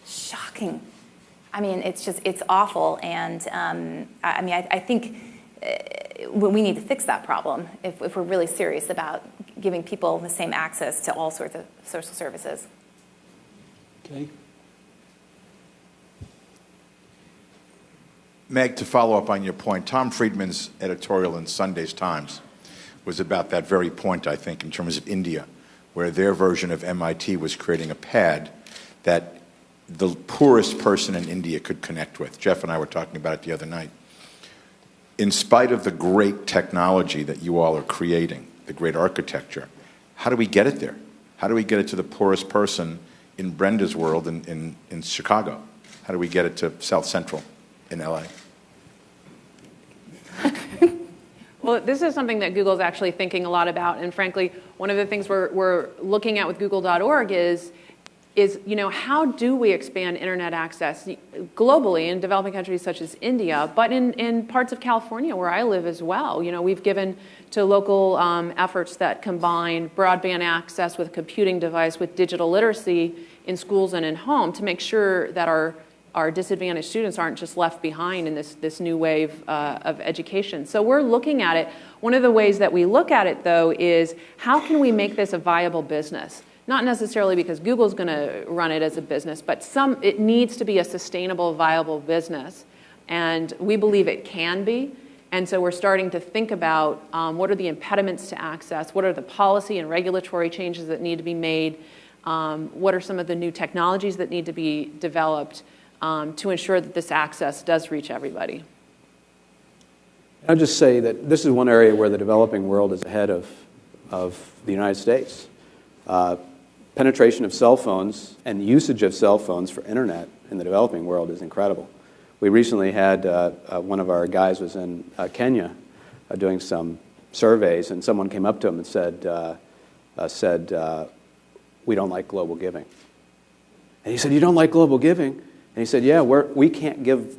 shocking. I mean, it's awful, and I think we need to fix that problem if we're really serious about giving people the same access to all sorts of social services. Okay. Meg, to follow up on your point, Tom Friedman's editorial in Sunday's Times was about that very point, I think, in terms of India, where their version of MIT was creating a pad that the poorest person in India could connect with. Jeff and I were talking about it the other night. In spite of the great technology that you all are creating, the great architecture, how do we get it there? How do we get it to the poorest person in Brenda's world in Chicago? How do we get it to South Central in LA? Well, this is something that Google's actually thinking a lot about, and frankly, one of the things we're looking at with Google.org is how do we expand internet access globally in developing countries such as India, but in parts of California where I live as well. We've given to local efforts that combine broadband access with a computing device with digital literacy in schools and in home to make sure that our disadvantaged students aren't just left behind in this new wave of education. So we're looking at it. One of the ways that we look at it, though, is how can we make this a viable business? Not necessarily because Google's going to run it as a business, but it needs to be a sustainable, viable business. And we believe it can be. And so we're starting to think about what are the impediments to access, what are the policy and regulatory changes that need to be made, what are some of the new technologies that need to be developed to ensure that this access does reach everybody. I'll just say that this is one area where the developing world is ahead of the United States. Penetration of cell phones and usage of cell phones for internet in the developing world is incredible. We recently had one of our guys was in Kenya doing some surveys, and someone came up to him and said, "We don't like global giving." And he said, "You don't like global giving?" And he said, "Yeah, we can't give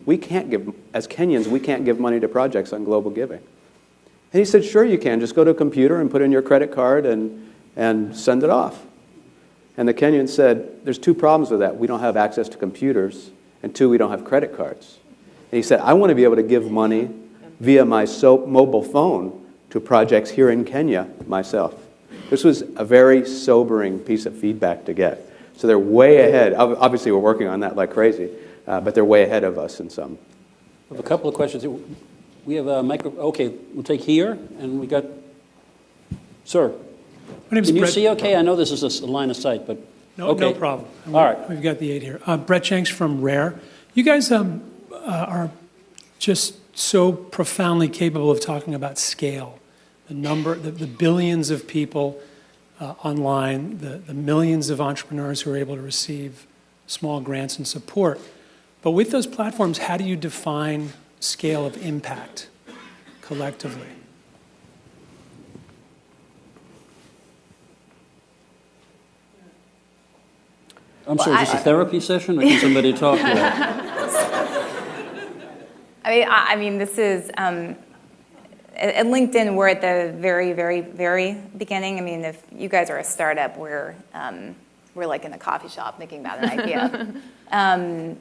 as Kenyans, we can't give money to projects on global giving." And he said, "Sure you can. Just go to a computer and put in your credit card and send it off." And the Kenyan said, "There's two problems with that. We don't have access to computers, and two, we don't have credit cards." And he said, "I want to be able to give money via my mobile phone to projects here in Kenya myself." This was a very sobering piece of feedback to get. So they're way ahead. Obviously, we're working on that like crazy, but they're way ahead of us in some. I have a couple of questions. We have a micro. Okay, we'll take here, and we got, sir. My name's Can you Brett. see okay? I know this is a line of sight, but No, okay. no problem. All right. We've got the 8 here. Brett Jenks from Rare. You guys are just so profoundly capable of talking about scale. The billions of people online, the millions of entrepreneurs who are able to receive small grants and support. But with those platforms, how do you define scale of impact collectively? I'm sorry, is this a therapy session, or can somebody talk to that? I mean, this is, at LinkedIn, we're at the very, very, very beginning. I mean, if you guys are a startup, we're like in a coffee shop thinking about an idea. And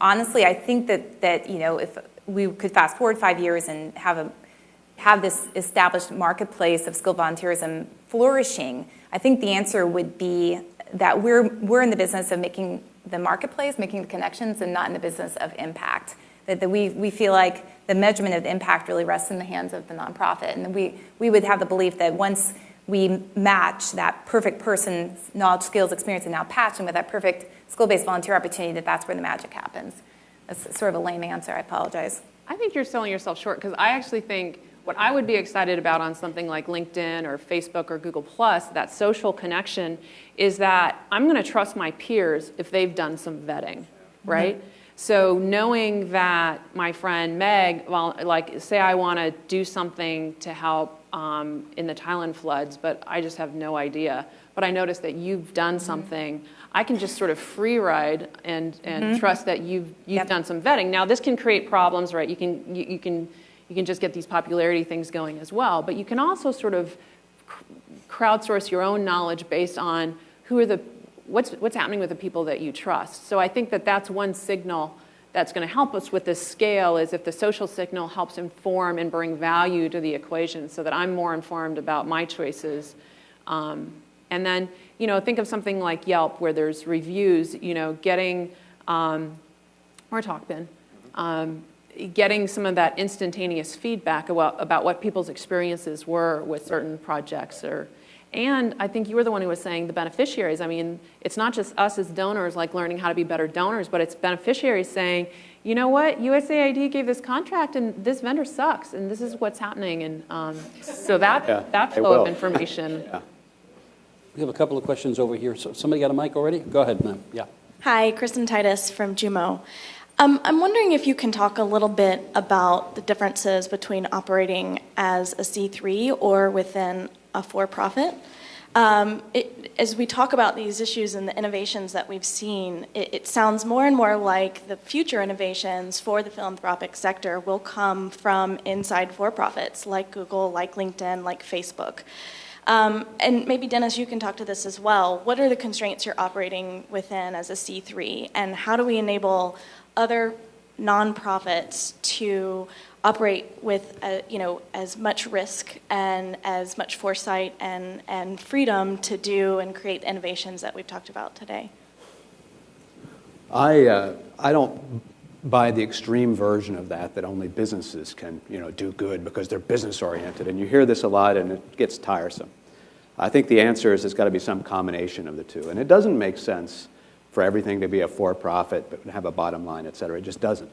honestly, I think that if we could fast forward 5 years and have this established marketplace of skilled volunteerism flourishing, I think the answer would be that we're in the business of making the marketplace, making the connections, and not in the business of impact. That we feel like the measurement of impact really rests in the hands of the nonprofit, and we would have the belief that once we match that perfect person's knowledge, skills, experience, and now passion with that perfect skill-based volunteer opportunity, that's where the magic happens. That's sort of a lame answer. I apologize. I think you're selling yourself short, because I actually think what I would be excited about on something like LinkedIn or Facebook or Google+, that social connection, is that I'm going to trust my peers if they've done some vetting, right? Mm-hmm. So knowing that my friend Meg, well, like say I want to do something to help in the Thailand floods, but I just have no idea. But I noticed that you've done something. I can just sort of free ride and trust that you've done some vetting. Now this can create problems, right? You can just get these popularity things going as well, but you can also sort of crowdsource your own knowledge based on what's happening with the people that you trust. So I think that that's one signal that's going to help us with this scale, is if the social signal helps inform and bring value to the equation so that I'm more informed about my choices. And then, think of something like Yelp, where there's reviews, getting, or TalkBin, getting some of that instantaneous feedback about what people's experiences were with certain projects. And I think you were the one who was saying the beneficiaries. I mean, it's not just us as donors like learning how to be better donors, but it's beneficiaries saying, you know what, USAID gave this contract and this vendor sucks and this is what's happening. And so that flow of information. Yeah. We have a couple of questions over here. So somebody got a mic already? Go ahead, ma'am. Yeah. Hi, Kristen Titus from Jumo. I'm wondering if you can talk a little bit about the differences between operating as a C3 or within a for-profit. As we talk about these issues and the innovations that we've seen, it sounds more and more like the future innovations for the philanthropic sector will come from inside for-profits like Google, like LinkedIn, like Facebook. And maybe, Dennis, you can talk to this as well. What are the constraints you're operating within as a C3, and how do we enable other nonprofits to operate with as much risk and as much foresight and freedom to do and create innovations that we've talked about today? I don't buy the extreme version of that only businesses can do good because they're business oriented, and you hear this a lot and it gets tiresome. I think the answer is it's got to be some combination of the two, and it doesn't make sense for everything to be a for-profit but have a bottom line, et cetera. It just doesn't.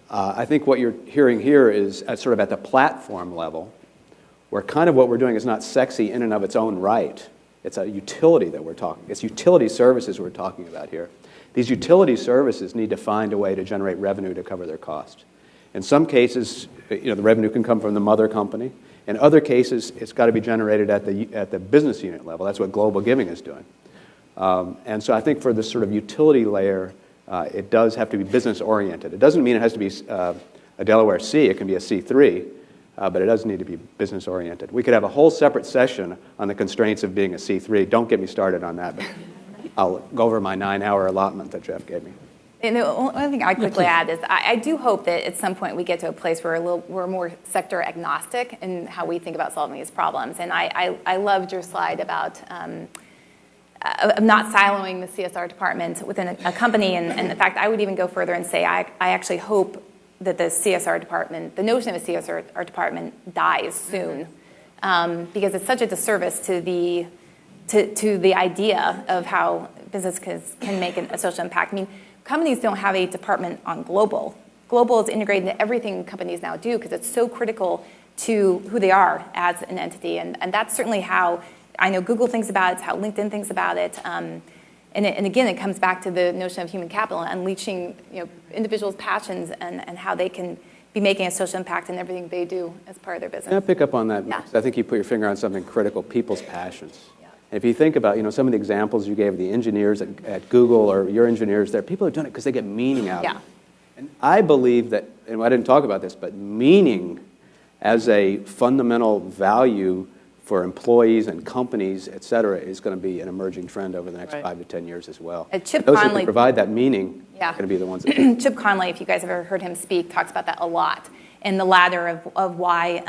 I think what you're hearing here is sort of at the platform level, where kind of what we're doing is not sexy in and of its own right. It's a utility that we're talking. It's utility services we're talking about here. These utility services need to find a way to generate revenue to cover their cost. In some cases, the revenue can come from the mother company. In other cases, it's got to be generated at the business unit level. That's what global giving is doing. And so I think for this sort of utility layer, it does have to be business-oriented. It doesn't mean it has to be a Delaware C. It can be a C3, but it does need to be business-oriented. We could have a whole separate session on the constraints of being a C3. Don't get me started on that, but I'll go over my 9-hour allotment that Jeff gave me. And the only thing I'd quickly add is I do hope that at some point we get to a place where we're more sector agnostic in how we think about solving these problems. And I loved your slide about of not siloing the CSR department within a company. And in fact, I would even go further and say I actually hope that the CSR department, the notion of a CSR department dies soon, because it's such a disservice to the idea of how business can make a social impact. I mean, companies don't have a department on global. Global is integrated into everything companies now do because it's so critical to who they are as an entity. And that's certainly how I know Google thinks about it, it's how LinkedIn thinks about it. And again, it comes back to the notion of human capital and unleashing individuals' passions and how they can be making a social impact in everything they do as part of their business. Can I pick up on that? Yeah. I think you put your finger on something critical, people's passions. Yeah. And if you think about some of the examples you gave, the engineers at Google or your engineers there, people are doing it because they get meaning out of it. And I believe that, and I didn't talk about this, but meaning as a fundamental value for employees and companies, et cetera, is going to be an emerging trend over the next Right. 5 to 10 years as well. Chip Those who Conley- can provide that meaning Yeah. are going to be the ones that Chip Conley, if you guys have ever heard him speak, talks about that a lot. And the ladder of why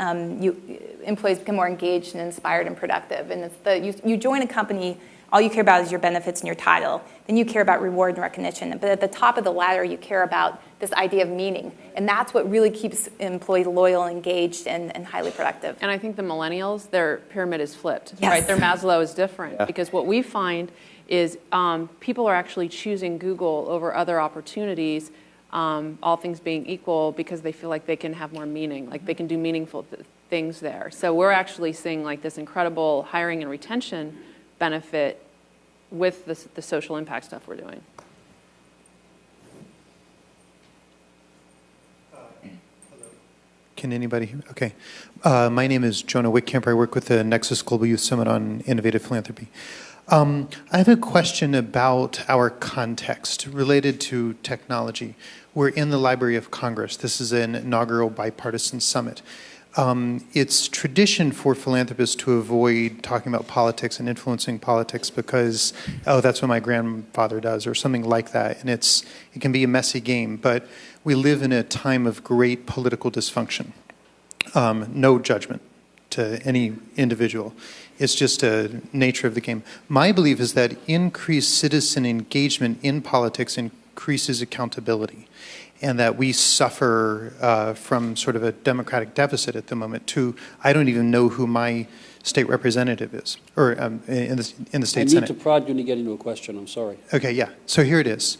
employees become more engaged and inspired and productive. And it's you join a company, all you care about is your benefits and your title. Then you care about reward and recognition. But at the top of the ladder, you care about this idea of meaning. And that's what really keeps employees loyal, engaged, and highly productive. And I think the millennials, their pyramid is flipped, Yes. right? Their Maslow is different Yeah. because what we find is people are actually choosing Google over other opportunities, all things being equal, because they feel like they can have more meaning, like they can do meaningful things there. So we're actually seeing like this incredible hiring and retention benefit with the social impact stuff we're doing. Can anybody hear me? Okay. My name is Jonah Wittkamp. I work with the Nexus Global Youth Summit on Innovative Philanthropy. I have a question about our context related to technology. We're in the Library of Congress. This is an inaugural bipartisan summit. It's tradition for philanthropists to avoid talking about politics and influencing politics because, oh, that's what my grandfather does, or something like that. And it can be a messy game. But we live in a time of great political dysfunction. No judgment to any individual. It's just a nature of the game. My belief is that increased citizen engagement in politics increases accountability, and that we suffer from sort of a democratic deficit at the moment to, I don't even know who my state representative is, or in the state I need Senate. to prod you to get into a question, I'm sorry. Okay, yeah. So here it is.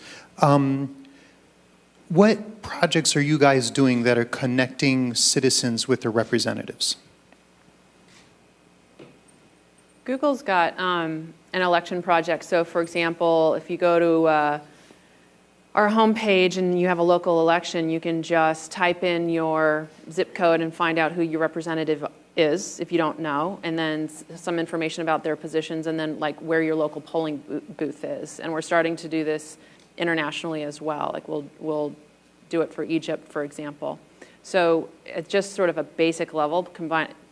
What projects are you guys doing that are connecting citizens with their representatives? Google's got an election project. So, for example, if you go to our homepage and you have a local election, you can just type in your zip code and find out who your representative is, if you don't know, and then some information about their positions, and then like where your local polling booth is. And we're starting to do this internationally as well. Like we'll do it for Egypt, for example. So it's just sort of a basic level,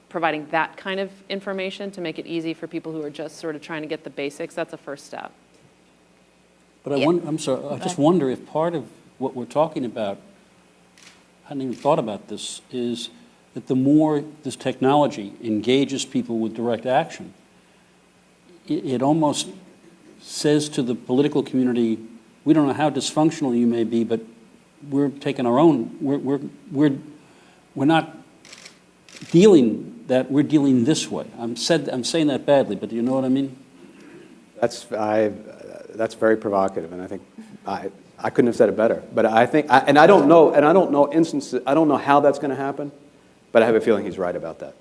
providing that kind of information to make it easy for people who are just sort of trying to get the basics. That's a first step. But I'm sorry, I just wonder if part of what we're talking about, I hadn't even thought about this, is that the more this technology engages people with direct action, it almost says to the political community, we don't know how dysfunctional you may be, but we're taking our own, we're not dealing that, we're dealing this way. I'm saying that badly, but do you know what I mean? That's very provocative, and I think I couldn't have said it better. But I think, I don't know instances, I don't know how that's going to happen, but I have a feeling he's right about that.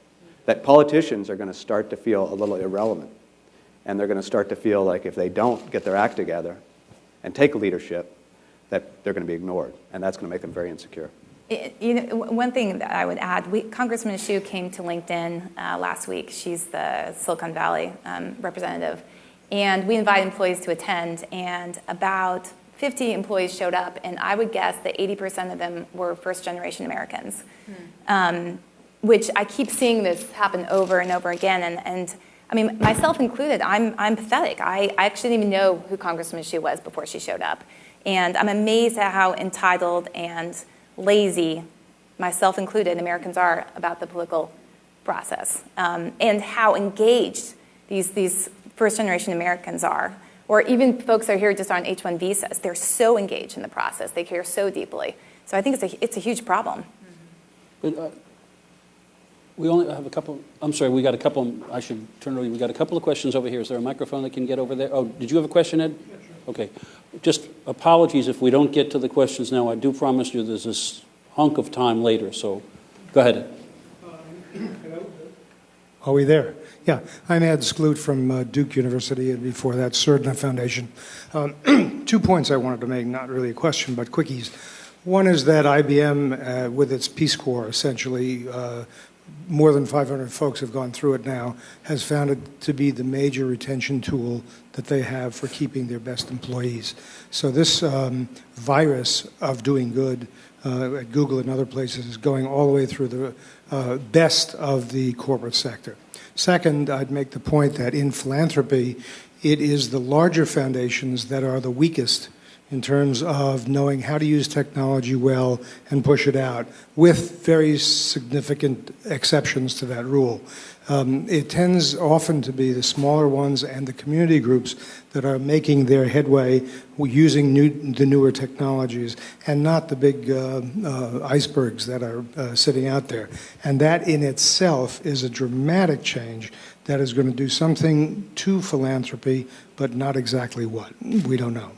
That politicians are going to start to feel a little irrelevant, and they're going to start to feel like if they don't get their act together and take leadership, that they're going to be ignored, and that's going to make them very insecure. One thing that I would add, Congressman Shu came to LinkedIn last week. She's the Silicon Valley representative. And we invited employees to attend, and about 50 employees showed up, and I would guess that 80% of them were first-generation Americans, which I keep seeing this happen over and over again. And I mean, myself included, I'm pathetic. I actually didn't even know who Congressman Shu was before she showed up. And I'm amazed at how entitled and lazy, myself included, Americans are about the political process, and how engaged these first-generation Americans are, or even folks that are here just on H-1 visas. They're so engaged in the process. They care so deeply. So I think it's a huge problem. But we only have a couple, I'm sorry, we got a couple, I should turn it over. We got a couple of questions over here. Is there a microphone that can get over there? Oh, did you have a question, Ed? Yeah, sure. Okay. Just apologies if we don't get to the questions now. I do promise you there's this hunk of time later, so go ahead. Are we there? Yeah, I'm Ed Skloot from Duke University, and before that, Surdna Foundation. 2 points I wanted to make, not really a question, but quickies. One is that IBM, with its Peace Corps, essentially, more than 500 folks have gone through it now, has found it to be the major retention tool that they have for keeping their best employees. So this virus of doing good at Google and other places is going all the way through the best of the corporate sector. Second, I'd make the point that in philanthropy, it is the larger foundations that are the weakest in terms of knowing how to use technology well and push it out, with very significant exceptions to that rule. It tends often to be the smaller ones and the community groups that are making their headway using the newer technologies, and not the big icebergs that are sitting out there. And that in itself is a dramatic change that is going to do something to philanthropy, but not exactly what. We don't know.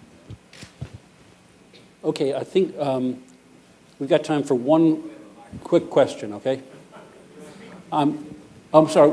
Okay, I think we've got time for one quick question, okay? I'm sorry.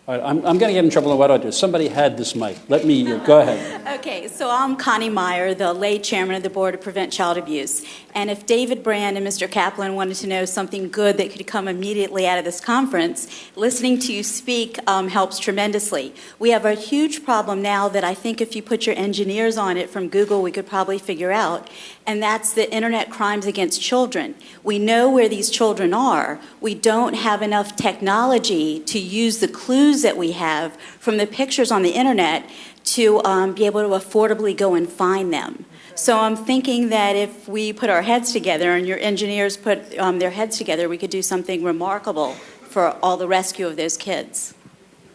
All right, I'm going to get in trouble. What do I do? Somebody had this mic. Let me, go ahead. Okay, so I'm Connie Meyer, the late chairman of the Board to Prevent Child Abuse. And if David Brand and Mr. Kaplan wanted to know something good that could come immediately out of this conference, listening to you speak helps tremendously. We have a huge problem now that I think if you put your engineers on it from Google, we could probably figure out, and that's the internet crimes against children. We know where these children are. We don't have enough technology to use the clues that we have from the pictures on the internet to be able to affordably go and find them. So I'm thinking that if we put our heads together and your engineers put their heads together, we could do something remarkable for all the rescue of those kids.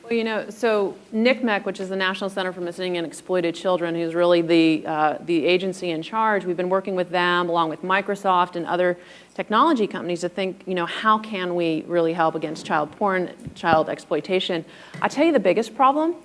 Well, you know, so NCMEC, which is the National Center for Missing and Exploited Children, who's really the agency in charge, we've been working with them along with Microsoft and other technology companies to think, you know, how can we really help against child porn, child exploitation? I tell you the biggest problem,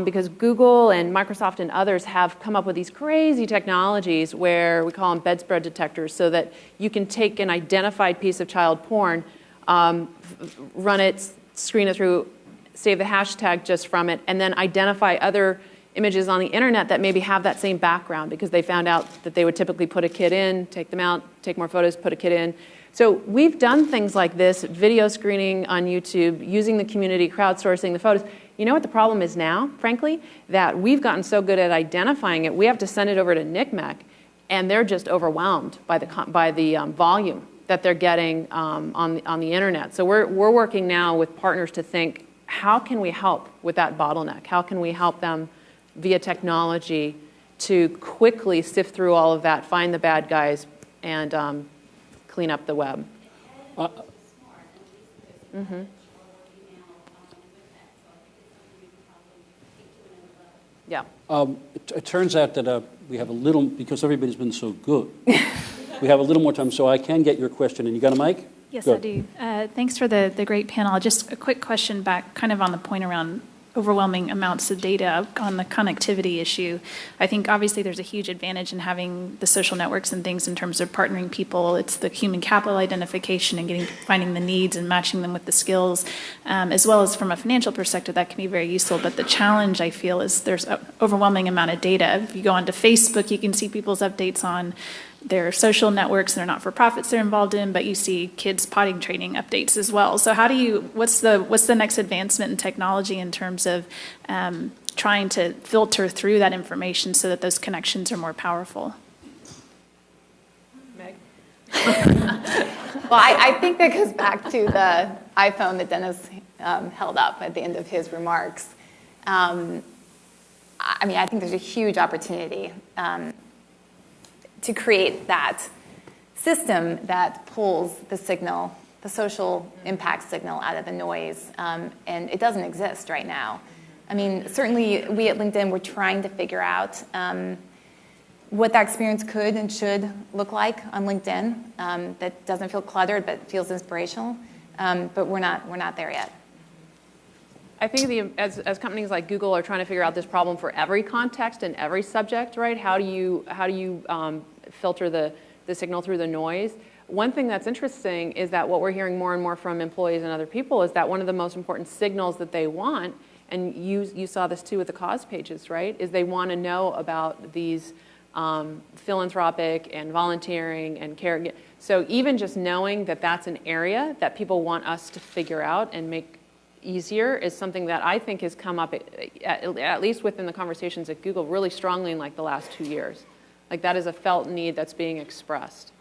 because Google and Microsoft and others have come up with these crazy technologies where we call them bedspread detectors, so that you can take an identified piece of child porn, run it, screen it through, save the hashtag just from it, and then identify other images on the internet that maybe have that same background, because they found out that they would typically put a kid in, take them out, take more photos, put a kid in. So we've done things like this, video screening on YouTube, using the community, crowdsourcing the photos. You know what the problem is now, frankly? That we've gotten so good at identifying it, we have to send it over to NCMEC, and they're just overwhelmed by the volume that they're getting on the internet. So we're working now with partners to think, how can we help with that bottleneck? How can we help them via technology to quickly sift through all of that, find the bad guys, and clean up the web? Yeah. It turns out that we have a little, because everybody's been so good, we have a little more time, so I can get your question. And you got a mic? Yes, Good. I do. Thanks for the great panel. Just a quick question back, kind of on the point around overwhelming amounts of data on the connectivity issue. I think obviously there's a huge advantage in having the social networks and things in terms of partnering people. It's the human capital identification and finding the needs and matching them with the skills, as well as from a financial perspective, that can be very useful. But the challenge, I feel, is there's an overwhelming amount of data. If you go onto Facebook, you can see people's updates on their social networks, they're not-for-profits they're involved in, but you see kids potty training updates as well. So how do you, what's the next advancement in technology in terms of trying to filter through that information so that those connections are more powerful? Meg? Well, I think that goes back to the iPhone that Dennis held up at the end of his remarks. I mean, I think there's a huge opportunity to create that system that pulls the signal, the social impact signal, out of the noise. And it doesn't exist right now. I mean, certainly we at LinkedIn, we're trying to figure out what that experience could and should look like on LinkedIn that doesn't feel cluttered but feels inspirational. But we're not there yet. I think as companies like Google are trying to figure out this problem for every context and every subject, right? How do you filter the signal through the noise? One thing that's interesting is that what we're hearing more and more from employees and other people is that one of the most important signals that they want, and you saw this too with the cause pages, right? Is they want to know about these philanthropic and volunteering and care. So even just knowing that that's an area that people want us to figure out and make easier is something that I think has come up, at least within the conversations at Google, really strongly in like the last 2 years. Like that is a felt need that's being expressed.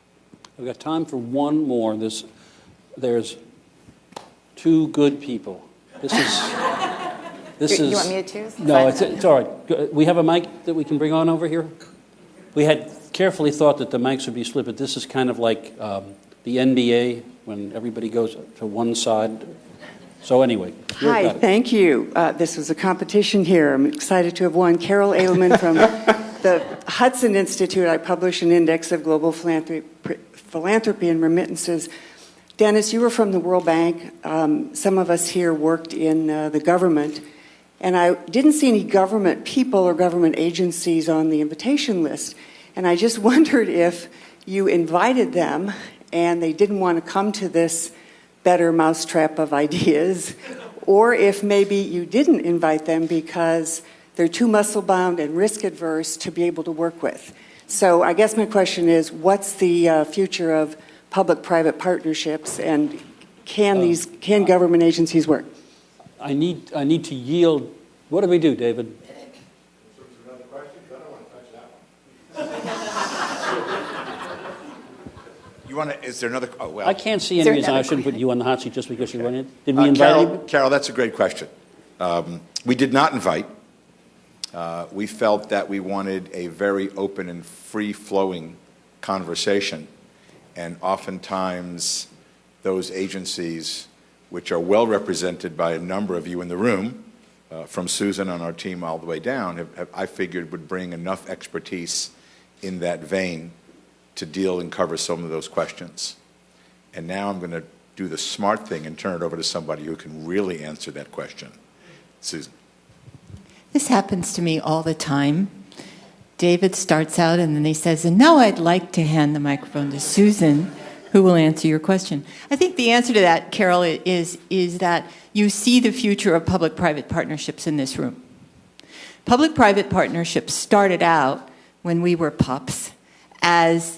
We've got time for one more. There's two good people This is. You want me to choose? No, it's all right. We have a mic that we can bring on over here? We had carefully thought that the mics would be split, but this is kind of like the NBA when everybody goes to one side. So anyway. Hi, thank you. This was a competition here. I'm excited to have won. Carol Edelman from the Hudson Institute. I publish an index of global philanthropy and remittances. Dennis, you were from the World Bank. Some of us here worked in the government. And I didn't see any government people or government agencies on the invitation list. And I just wondered if you invited them and they didn't want to come to this better mousetrap of ideas, or if maybe you didn't invite them because they're too muscle-bound and risk-adverse to be able to work with. So I guess my question is, what's the future of public-private partnerships, and can government agencies work? I need to yield. What do we do, David? Is there another? Oh, well. I can't see any reason I shouldn't put you on the hot seat just because you run in. Did we invite you? Carol, that's a great question. We did not invite. We felt that we wanted a very open and free-flowing conversation, and oftentimes those agencies, which are well represented by a number of you in the room, from Susan on our team all the way down, I figured would bring enough expertise in that vein to deal and cover some of those questions. And now I'm going to do the smart thing and turn it over to somebody who can really answer that question. Susan. This happens to me all the time. David starts out and then he says, and now I'd like to hand the microphone to Susan, who will answer your question. I think the answer to that, Carol, is that you see the future of public-private partnerships in this room. Public-private partnerships started out when we were pups as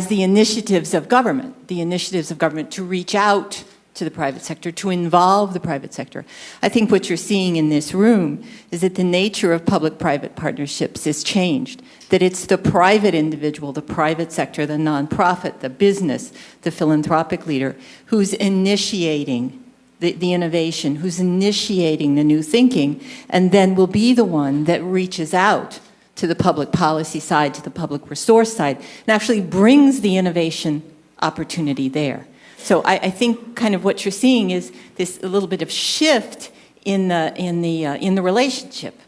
the initiatives of government to reach out to the private sector, to involve the private sector. I think what you're seeing in this room is that the nature of public-private partnerships is changed, that it's the private individual, the private sector, the nonprofit, the business, the philanthropic leader who's initiating the innovation, who's initiating the new thinking, and then will be the one that reaches out to the public policy side, to the public resource side, and actually brings the innovation opportunity there. So I think kind of what you're seeing is this a little bit of shift in the relationship,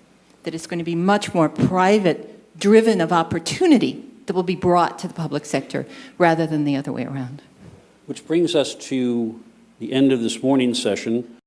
that it's going to be much more private, driven of opportunity that will be brought to the public sector rather than the other way around. Which brings us to the end of this morning's session.